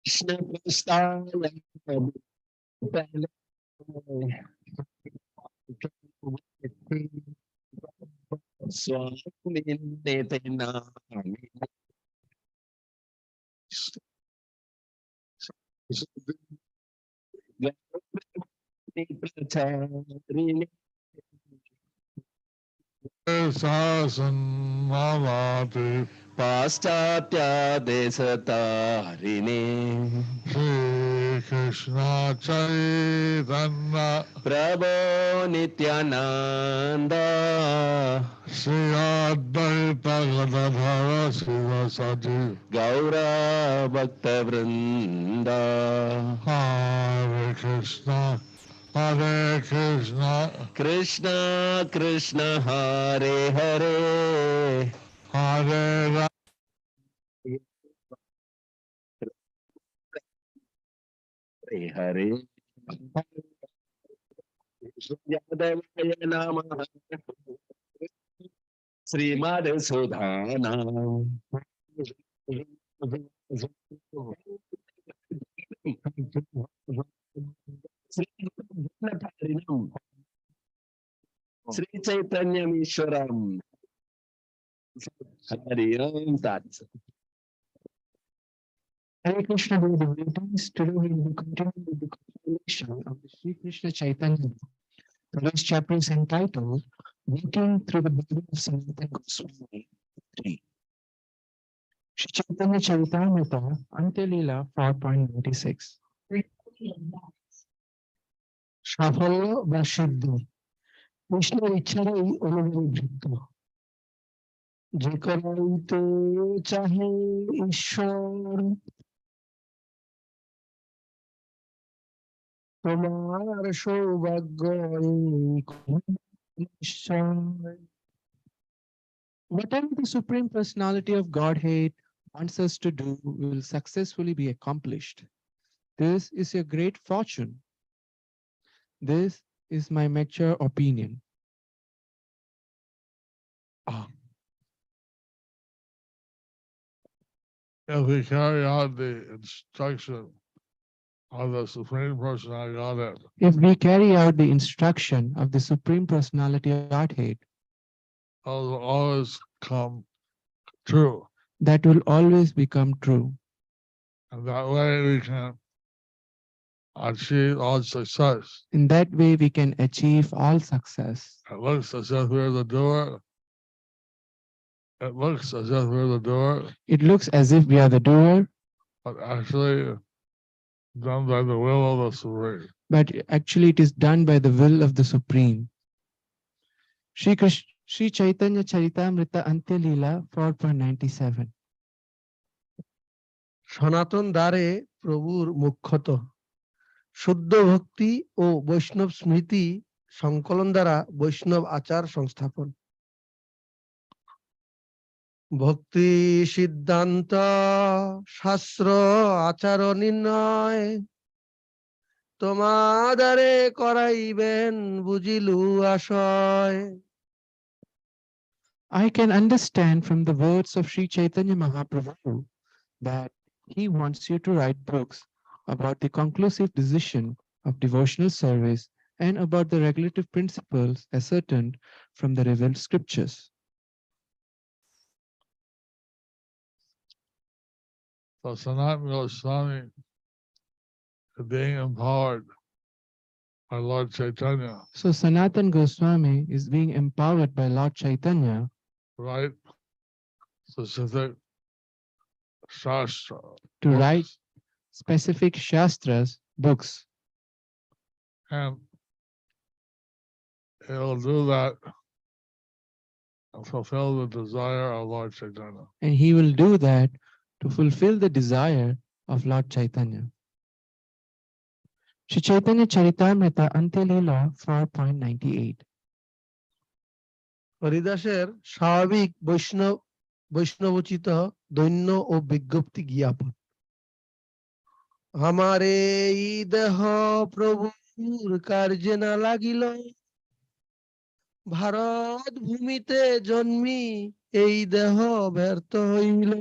Krishna Prasthaya Swami Netena Sanātana Paschatya Desatarine Shri Krishna Chaitanya Prabhu Nityananda Shri Advaita Gadadhara Sivasati Gaura Bhakta Vrinda Hare Krishna Hare Krishna Krishna Krishna Hare Hare Hare Rama Hare Hare Yadavaya Namah Srimad Sudhana Sri Chaitanya Mishwaram Hari Om Tat Hare Krishna dear devotees, today we will continue with the continuation of the Sri Krishna Chaitanya. Today's chapter is entitled Walking Through the Body of Sanātana Gosvāmī 3. Sri Chaitanya Charitamrita Antyalila 4.96 সাফল্য বা সিদ্ধি কৃষ্ণের ইচ্ছারই অনুভূত যে করাইতে চাহে ঈশ্বর তোমার সৌভাগ্য whatever the Supreme Personality of Godhead wants us to do will successfully be accomplished. This is a great fortune. This is my mature opinion. if we carry out the instruction of the Supreme Personality of Godhead, If we carry out the instruction of the Supreme Personality of Godhead, those will always come true. that will always become true. And that way we can achieve all success. In that way, we can achieve all success. It looks as if we're the doer. It looks as if we're the doer, It looks as if we are the doer, but actually done by the will of the Supreme. but actually it is done by the will of the Supreme. Sri Chaitanya Charitamrita Antyalila 4.97 সনাতন দ্বারে প্রভুর মুখ্যত শুদ্ধ ভক্তি ও বৈষ্ণব স্মৃতি সংকলন দ্বারা বৈষ্ণব আচার সংস্থাপন ভক্তি সিদ্ধান্ত শাস্ত্র আচার নির্ণয় তোমাদারে করাইবেন বুঝিলু আশয় I can understand from the words of Sri Chaitanya Mahaprabhu that he wants you to write books about the conclusive decision of devotional service and about the regulative principles ascertained from the revealed scriptures. So Sanātana Gosvāmī is being empowered by Lord Caitanya, So Sanātana Gosvāmī is being empowered by Lord Caitanya write specific shastra to books, write specific shastras, books, and he'll do that and fulfill the desire of Lord Caitanya. and he will do that to fulfill the desire of Lord Chaitanya. Sri Chaitanya Charitamrita Antyalila 4.98 হরিদাসের স্বাভাবিক বৈষ্ণবোচিত দৈন্য ও বিজ্ঞপ্তি জ্ঞাপন আমারে এই দেহ প্রভুর কার্যে না লাগিল ভারত ভূমিতে জন্মি এই দেহ ব্যর্থ হইল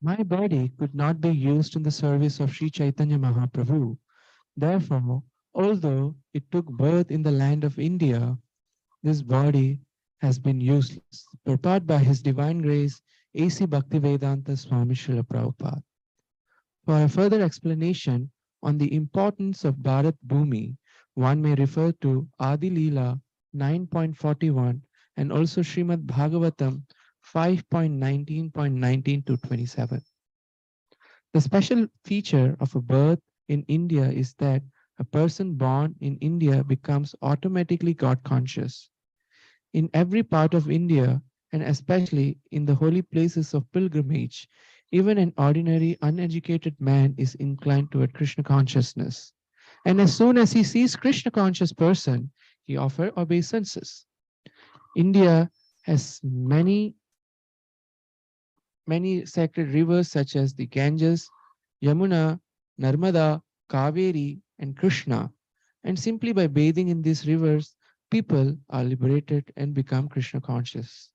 My body could not be used in the service of Sri Chaitanya Mahaprabhu. Therefore, although it took birth in the land of India, this body has been useless, prepared by His Divine Grace, A.C. Bhaktivedanta Swami Srila Prabhupada. For a further explanation on the importance of Bharat Bhumi, one may refer to Adi Leela 9.41 and also Srimad Bhagavatam 5.19.19 to 27. The special feature of a birth in India is that a person born in India becomes automatically God conscious. In every part of India, and especially in the holy places of pilgrimage, even an ordinary uneducated man is inclined toward Krishna consciousness. And as soon as he sees Krishna conscious person, he offers obeisances. India has many sacred rivers such as the Ganges, Yamuna, Narmada, Kaveri, and Krishna. And simply by bathing in these rivers, people are liberated and become Krishna conscious.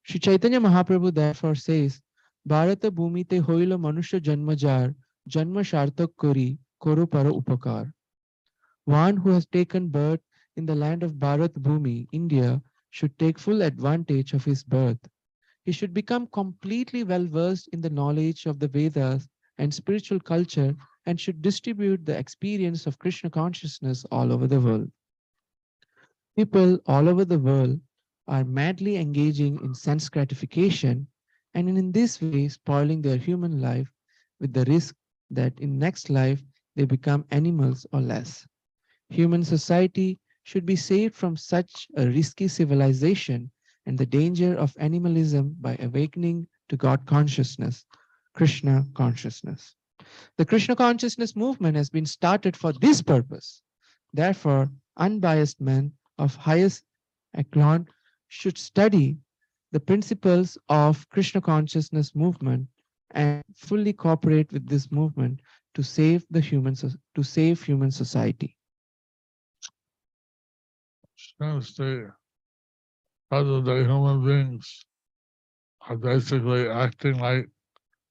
Sri Chaitanya Mahaprabhu therefore says, Bharata Bhumite hoilo manusya janmajar, janma shartak kori, koro para upakar. One who has taken birth in the land of Bharat Bhumi, India, should take full advantage of his birth. He should become completely well versed in the knowledge of the Vedas and spiritual culture and should distribute the experience of Krishna consciousness all over the world. People all over the world are madly engaging in sense gratification and in this way spoiling their human life with the risk that in next life they become animals or less. Human society should be saved from such a risky civilization and the danger of animalism by awakening to God consciousness, Krishna consciousness. The Krishna consciousness movement has been started for this purpose. Therefore, unbiased men of highest echelon should study the principles of Krishna consciousness movement and fully cooperate with this movement to save human society. Since the present day human beings are basically acting like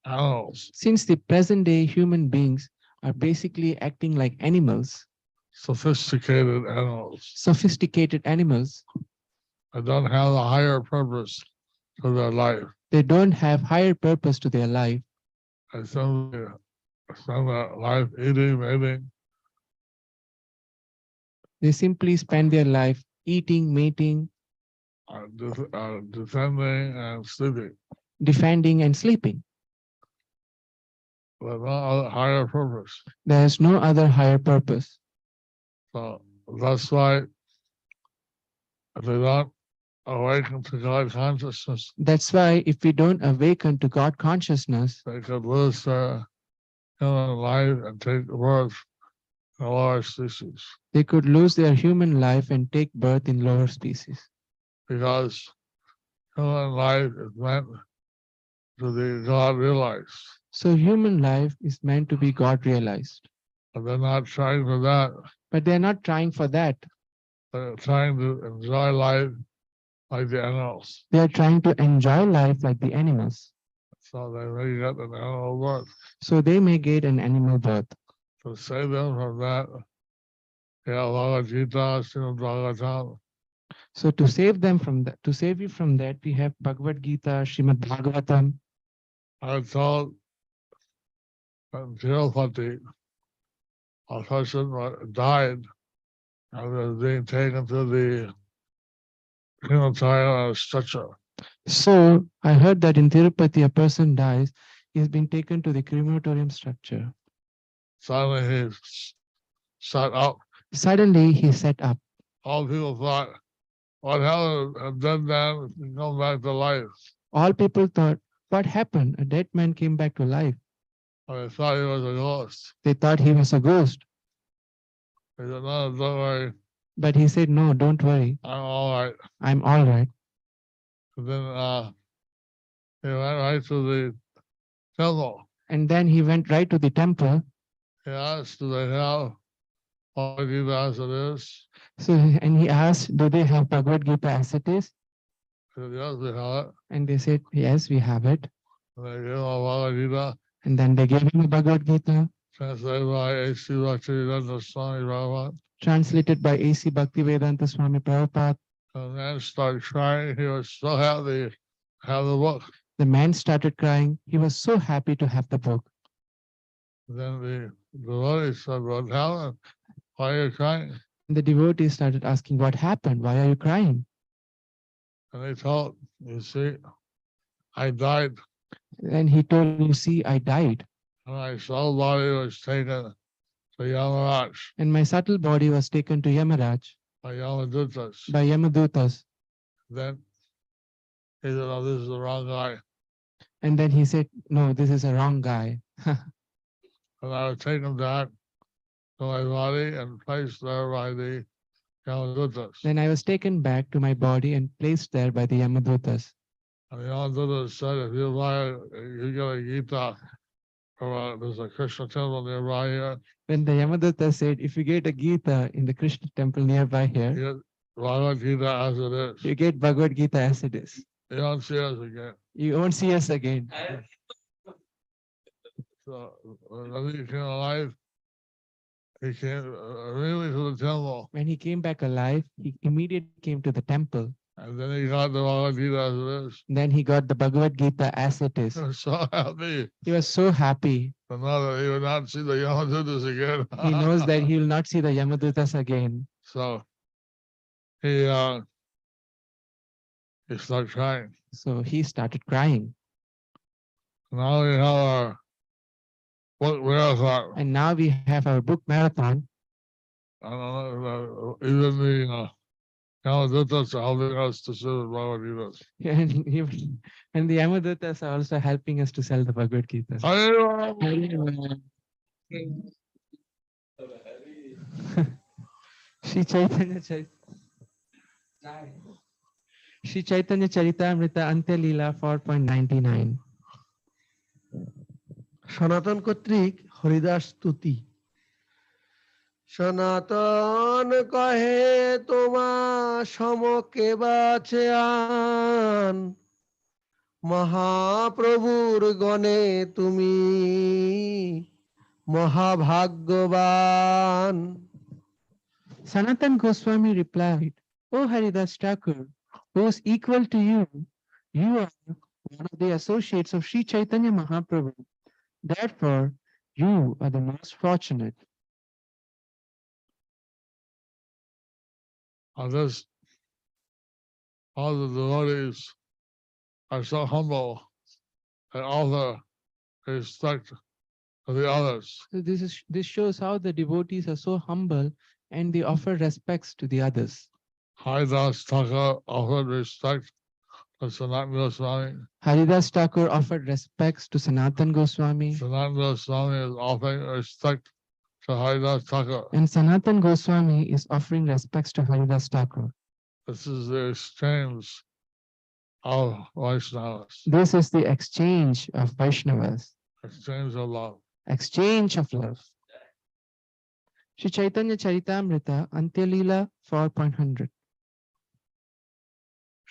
animals, Since the present day human beings are basically acting like animals, sophisticated animals, and don't have a higher purpose to their life. they don't have higher purpose to their life. They simply spend their life eating, mating, They simply spend their life eating, mating, defending, and sleeping. defending, and sleeping. But no other higher purpose. There is no other higher purpose. So that's why if they don't awaken to God consciousness, That's why if we don't awaken to God consciousness, they could lose their human life and take birth in lower species. they could lose their human life and take birth in lower species. Because human life is meant to be God realized. So human life is meant to be God realized. But they're not trying for that. But they're not trying for that. They're trying to enjoy life like the animals. They are trying to enjoy life like the animals. So they may get an animal birth. So they may get an animal birth. To save them from that, Bhagavad Gita, Srimad Bhagavatam. So to save them from that, to save you from that, we have Bhagavad Gita, Srimad Bhagavatam. I told in Tirupati, a person died and was being taken to the crematorium on a stretcher. So I heard that in Tirupati, a person dies, he's being taken to the crematorium structure. Suddenly he sat up. Suddenly he sat up. All people thought, what happened? A dead man come back to life. All people thought, what happened? A dead man came back to life. They thought he was a ghost. They thought he was a ghost. He said, no, don't worry. But he said, no, don't worry. I'm all right. I'm all right. And then he went right to the temple. And then he went right to the temple. He asked, do they have Bhagavad Gita as it is? So, and he asked, do they have Bhagavad Gita as it is? He said, yes, we have it. And they said, yes, we have it. And they gave him a Bhagavad Gita, And then they gave him a Bhagavad Gita, translated by A.C. Bhaktivedanta Swami Prabhupada. translated by A.C. Bhaktivedanta Swami Prabhupada. And the man started crying. He was so happy to have the book. The man started crying. He was so happy to have the book. Then the devotee said, "What happened? Why are you crying?" And the devotee started asking, what happened? Why are you crying? And they told, "You see, I died, And he told, you see, I died. and my soul body was taken to Yamaraj And my subtle body was taken to Yamaraj by Yamadutas." by Yamadutas. Then he said, "Oh, this is the wrong guy." And then he said, no, this is a wrong guy. And I would take him back to my body and placed there by the Yamadutas. Then I was taken back to my body and placed there by the Yamadutas. And the Yamadutas said, "If you buy, you get a Gita, or there's a Krishna temple nearby here. When the Yamaduta said, if you get a Gita in the Krishna temple nearby here, You get Bhagavad Gita as it is. you get Bhagavad Gita as it is. You don't see us again." You won't see us again. So when he came alive, he came immediately to the temple, When he came back alive, he immediately came to the temple. and then he got the Bhagavad Gita as it is. Then he got the Bhagavad Gita as it is. He was so happy He was so happy. to know that he would not see the Yamadutas again. He knows that he will not see the Yamadutas again. So he started crying. So he started crying. Now we have our book marathon. And now we have our book marathon. Even the Yamadutas are helping us to see the Bhagavad Gita. And the Yamadutas are also helping us to sell the Bhagavad Gita. Sri Chaitanya Charitamrita Antya Leela 4.99. সনাতন কর্তৃক হরিদাস স্তুতি। সনাতন কহে তোমা সমকে বাছে আন, মহাপ্রভুর গণে তুমি মহাভাগ্যবান। Sanātana Gosvāmī replied, O Haridas Thakur, who is equal to you, you are one of the associates of Sri Chaitanya Mahaprabhu. Therefore, you are the most fortunate. On this, all the devotees are so humble and offer respect to the others. So this shows how the devotees are so humble and they offer respects to the others. Haridas Thakur offered respect to Sanātana Gosvāmī. Haridas Thakur offered respects to Sanātana Gosvāmī. Sanātana Gosvāmī is offering respect to Haridas Thakur. And Sanātana Gosvāmī is offering respects to Haridas Thakur. This is the exchange of Vaishnavas, This is the exchange of Vaishnavas, exchange of love. exchange of love. Sri Chaitanya Charitamrita Antya Leela 4.100.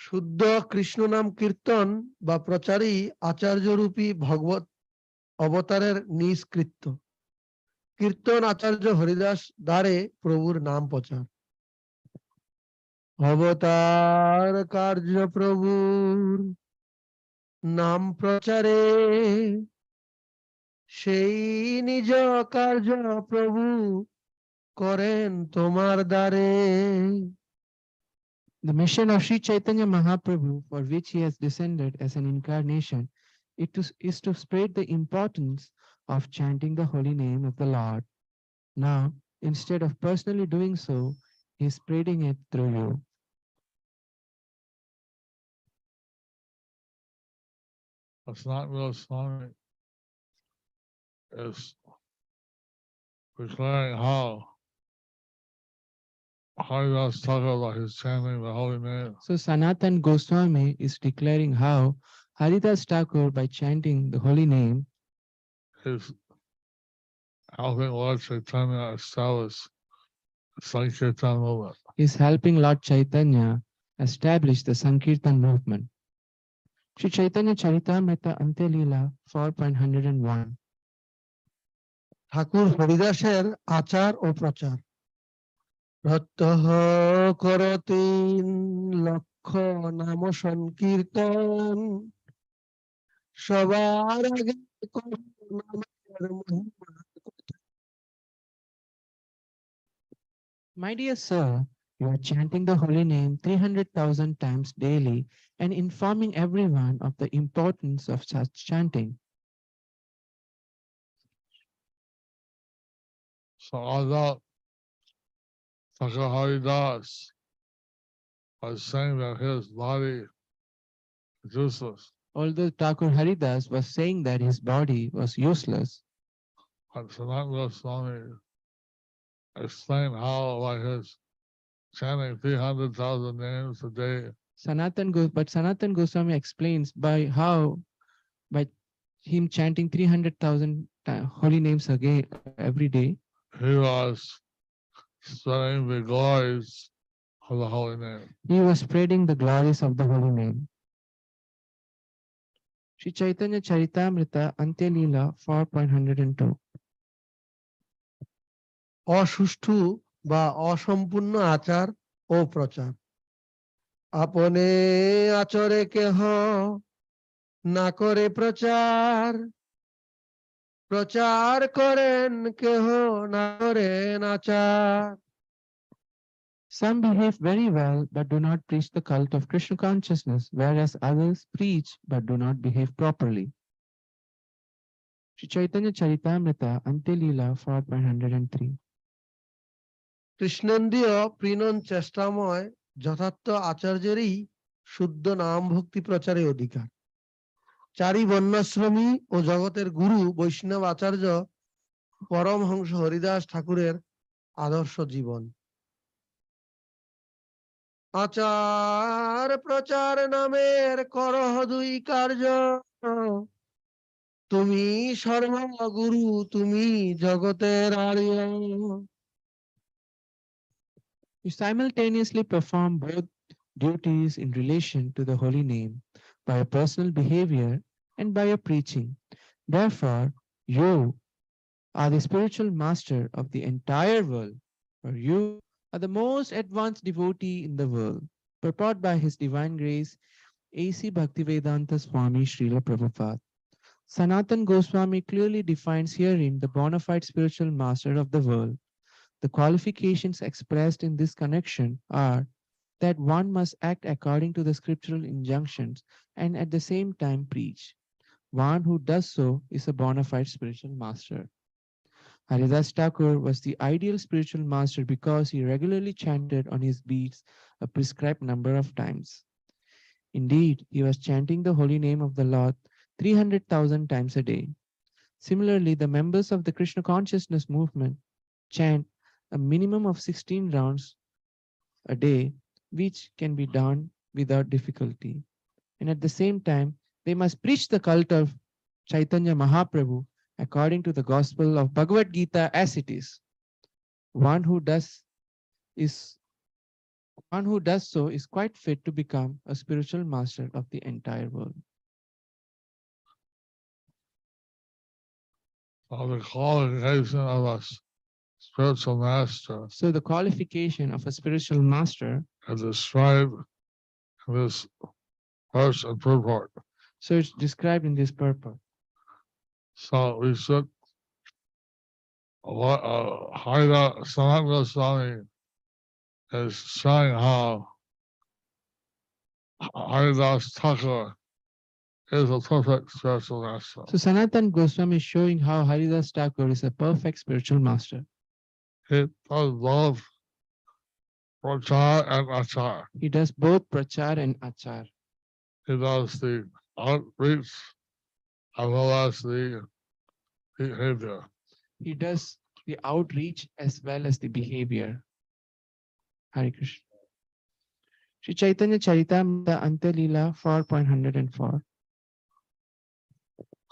শুদ্ধ কৃষ্ণ নাম কীর্তন বা প্রচারই আচার্যরূপী ভগবত অবতারের নিষ্কৃত্য। কীর্তন আচার্য হরিদাস দ্বারে প্রভুর নাম প্রচার। অবতার কার্য প্রভুর নাম প্রচারে, সেই নিজ কার্য প্রভু করেন তোমার দ্বারে। The mission of Sri Chaitanya Mahaprabhu, for which he has descended as an incarnation, is to spread the importance of chanting the holy name of the Lord. Now, instead of personally doing so, he is spreading it through you. Sanātana Gosvāmī is declaring how Haridas Thakur, by his chanting the holy name, So Sanātana Gosvāmī is declaring how Haridas Thakur, by chanting the holy name, is helping Lord Chaitanya establish the Sankirtan movement. is helping Lord Chaitanya establish the Sankirtan movement. Sri Chaitanya Charitamrita Antya Leela 4.101. ঠাকুর হরিদাসের আচার ও প্রচার। প্রত্যহ করতিন লক্ষ নাম সংকীর্তন, সবার আগে করো নামের মহিমা কথা। My dear sir, you are chanting the holy name 300,000 times daily and informing everyone of the importance of such chanting. So although Thakur Haridas was saying that his body is useless, Although Thakur Haridas was saying that his body was useless, but Sanātana Gosvāmī explained how by his chanting 300,000 names a day, Sanātana Gosvāmī explains by how by him chanting 300,000 holy names again every day, he was spreading the glories of the holy name. he was spreading the glories of the holy name. Sri Chaitanya Charitamrita Antya Leela 4.102. অসুষ্ঠু বা অসম্পূর্ণ আচার ও প্রচার। আপনে আচরে কেহ না করে প্রচার, প্রচার করেন কেহ না করেন আচার। Some behave very well but do not preach the cult of Krishna consciousness, whereas others preach but do not behave properly. Sri Chaitanya Charitamrita Antya Leela 4.103. কৃষ্ণেন্দ্রিয় প্রীণন চেষ্টাময় যথার্থ আচার্যেরই শুদ্ধ নাম ভক্তি প্রচারে অধিকার। চারি বর্ণাশ্রমী ও জগতের গুরু বৈষ্ণব আচার্য পরমহংস হরিদাস ঠাকুরের আদর্শ জীবন। আচার প্রচার নামের করহ দুই কার্য, তুমি সর্বগুরু তুমি জগতের আর্য। You simultaneously perform both duties in relation to the holy name by your personal behavior and by your preaching. Therefore, you are the spiritual master of the entire world, for you are the most advanced devotee in the world. Purport by His Divine Grace, A.C. Bhaktivedanta Swami Srila Prabhupada. Sanātana Gosvāmī clearly defines herein the bona fide spiritual master of the world. The qualifications expressed in this connection are that one must act according to the scriptural injunctions and at the same time preach. One who does so is a bona fide spiritual master. Haridas Thakur was the ideal spiritual master because he regularly chanted on his beads a prescribed number of times. Indeed, he was chanting the holy name of the Lord 300,000 times a day. Similarly, the members of the Krishna consciousness movement chant a minimum of 16 rounds a day, which can be done without difficulty. And at the same time, they must preach the cult of Caitanya Mahaprabhu according to the gospel of Bhagavad Gita as it is. One who does so is quite fit to become a spiritual master of the entire world. Of the qualification of a spiritual master So the qualification of a spiritual master is described in this verse and purport. So it's described in this purport. So we should Sanātana Gosvāmī is showing how Haridas Thakur is a perfect spiritual master. So Sanātana Gosvāmī is showing how Haridas Thakur is a perfect spiritual master. He does both prachar and achar. He does both prachar and achar. He does the outreach as well as the behavior. He does the outreach as well as the behavior. Hare Krishna. Sri Chaitanya Charitamrita Antya Leela 4.104.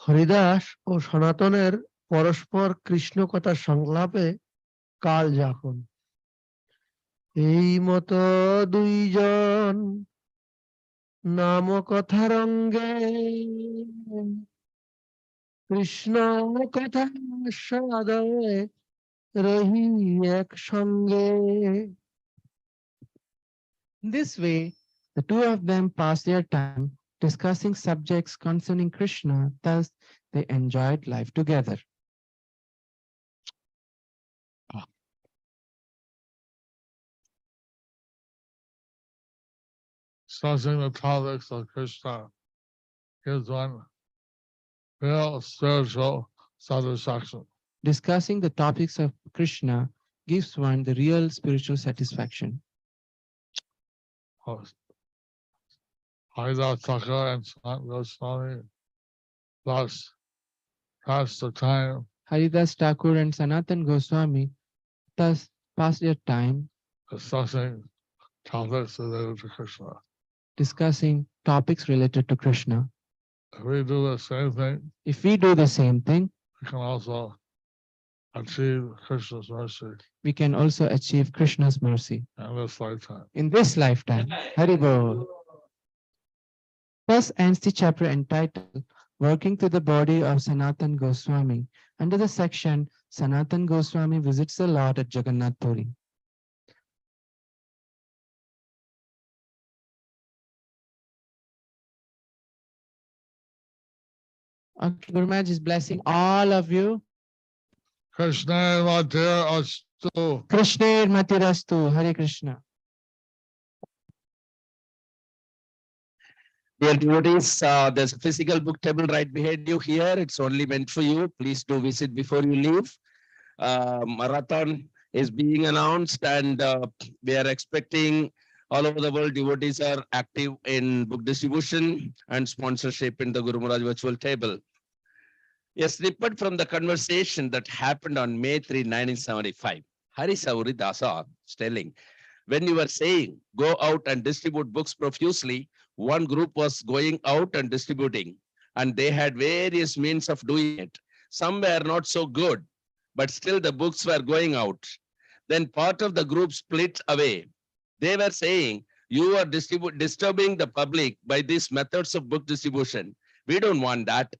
Haridas ও সনাতনের পরস্পর কৃষ্ণ কথা সংলাপে কাল যাপন। এই মতো দুইজন নাম কথারঙ্গে কৃষ্ণ কথা সদয় রহি একসঙ্গে। This way, the two of them pass their time discussing subjects concerning Krishna, thus they enjoyed life together. Discussing the topics of Krishna gives one real spiritual satisfaction. Discussing the topics of Krishna gives one the real spiritual satisfaction. Haida Thakur and Sanātana Gosvāmī thus pass the time Haridas Thakur and Sanātana Gosvāmī thus pass their time discussing topics related to Krishna. discussing topics related to Krishna. If we do the same thing, If we do the same thing, we can also achieve Krishna's mercy we can also achieve Krishna's mercy in this lifetime. in this lifetime. Hari Bol. Thus ends the chapter entitled Working to the Body of Sanātana Gosvāmī under the section Sanātana Gosvāmī visits the Lord at Jagannath Puri. Okay, Guru Maharaj is blessing all of you. Krishna Matir Astu. Krishna Matirastu. Hare Krishna. Dear devotees, there's a physical book table right behind you here. It's only meant for you. Please do visit before you leave. Marathon is being announced, and we are expecting all over the world devotees are active in book distribution and sponsorship in the Guru Maharaj virtual table. A snippet from the conversation that happened on May 3, 1975. Hari Sauri Dasa is telling, when you were saying go out and distribute books profusely, one group was going out and distributing, and they had various means of doing it. Some were not so good, but still the books were going out. Then part of the group split away. They were saying, you are disturbing the public by these methods of book distribution. We don't want that.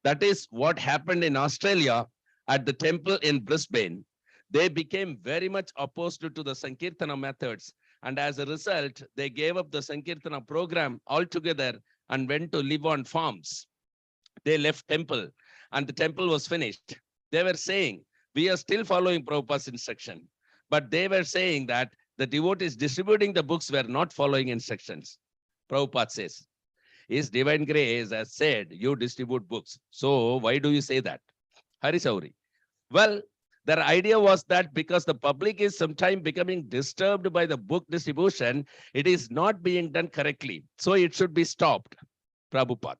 That is what happened in Australia at the temple in Brisbane. They became very much opposed to the Sankirtana methods. And as a result, they gave up the Sankirtana program altogether and went to live on farms. They left temple and the temple was finished. They were saying, we are still following Prabhupada's instruction. But they were saying that the devotees distributing the books were not following instructions. Prabhupada says, His divine grace has said, you distribute books. So why do you say that? Hari Sauri. Well, their idea was that because the public is sometimes becoming disturbed by the book distribution, it is not being done correctly. So it should be stopped. Prabhupada.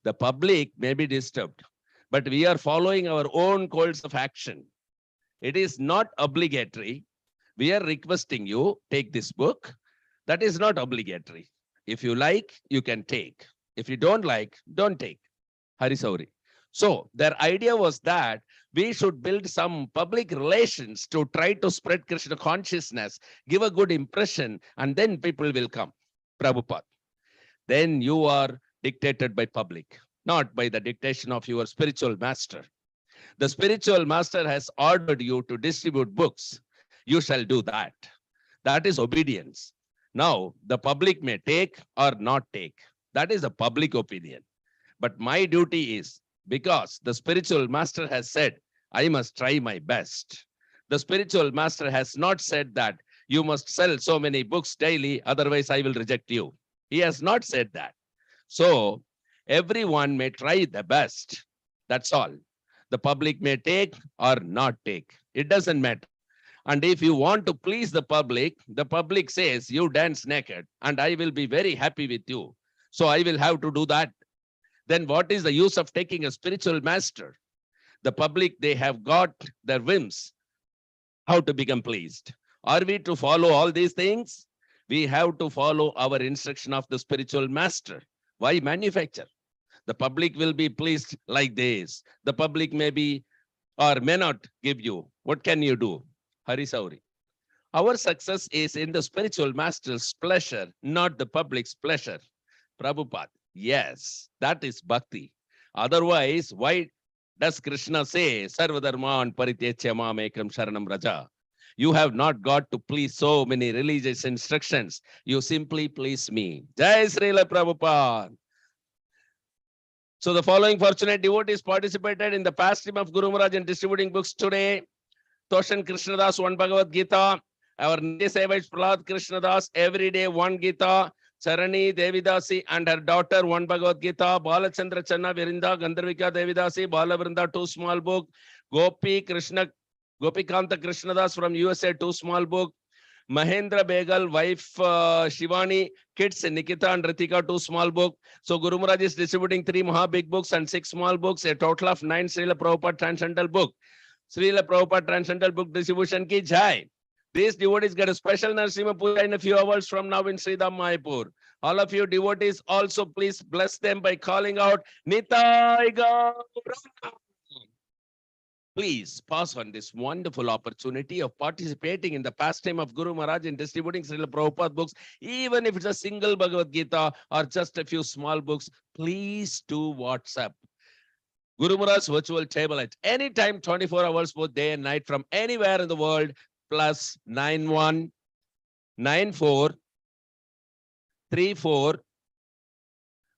The public may be disturbed, but we are following our own course of action. It is not obligatory. We are requesting you take this book. That is not obligatory. If you like, you can take. If you don't like, don't take. Hari Sauri. So their idea was that we should build some public relations to try to spread Krishna consciousness, give a good impression, and then people will come. Prabhupada. Then you are dictated by public, not by the dictation of your spiritual master. The spiritual master has ordered you to distribute books. You shall do that. That is obedience. Now, the public may take or not take. That is a public opinion. But my duty is, because the spiritual master has said, I must try my best. The spiritual master has not said that you must sell so many books daily, otherwise I will reject you. He has not said that. So everyone may try the best. That's all. The public may take or not take. It doesn't matter. And if you want to please the public says, you dance naked and I will be very happy with you. So I will have to do that. Then what is the use of taking a spiritual master? The public, they have got their whims, how to become pleased. Are we to follow all these things? We have to follow our instruction of the spiritual master. Why manufacture? The public will be pleased like this. The public may be or may not give you. What can you do? Hari Sauri. Our success is in the spiritual master's pleasure, not the public's pleasure. Prabhupada. Yes, that is bhakti. Otherwise, why does Krishna say, Sarvadharman Parityachya Mam Ekam Sharanam Raja? You have not got to please so many religious instructions. You simply please me. Jai Srila Prabhupada. So the following fortunate devotees participated in the pastime of Guru Maharaj in distributing books today. Toshan Krishnadas, 1 Bhagavad Gita. Our Nisevich Prahlad Krishnadas, every day 1 Gita. Charani Devidasi and her daughter, 1 Bhagavad Gita. Balachandra Channa Virinda, Gandharvika Devidasi, Balavrinda, 2 small book. Gopikanta Krishnadas from USA, 2 small book. Mahendra Begal, wife Shivani, kids Nikita and Ritika, 2 small book. So Guru Maharaj is distributing 3 Maha big books and 6 small books, a total of 9 Srila Prabhupada Transcendental book. Srila Prabhupada Transcendental book distribution ki jai. These devotees get a special Narasimha Puja in a few hours from now in Sridham Mayapur. All of you devotees also please bless them by calling out Nitai Gauranga. Please pass on this wonderful opportunity of participating in the pastime of Guru Maharaj in distributing Srila Prabhupada books, even if it's a single Bhagavad Gita or just a few small books. Please do WhatsApp Guru Maharaj's virtual table at any time, 24 hours, both day and night, from anywhere in the world, plus 91 94 34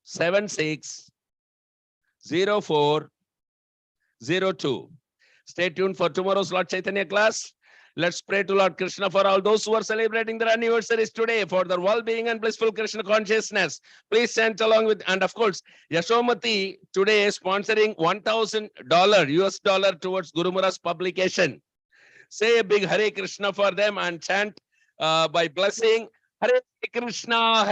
76 04 02. Stay tuned for tomorrow's Lord Caitanya class. Let's pray to Lord Krishna for all those who are celebrating their anniversaries today, for their well-being and blissful Krishna consciousness. Please chant along with, and of course, Yashomati today is sponsoring $1,000 US dollar towards Guru Maharaj's publication. Say a big Hare Krishna for them and chant by blessing Hare Krishna,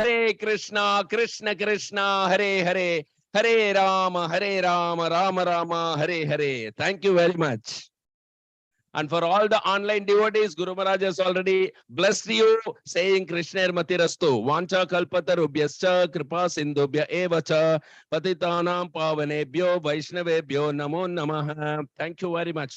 Krishna Krishna, Hare Hare, Hare Rama, Rama Rama, Hare Hare. Thank you very much. And for all the online devotees, Guru Maharaj has already blessed you, saying Krishna Matirastu, Vancha Kalpatarubhyascha, Kripa Sindhubhya Evacha, Patitanam Pavanebhyo, Vaishnavebhyo, Namo Namaha. Thank you very much.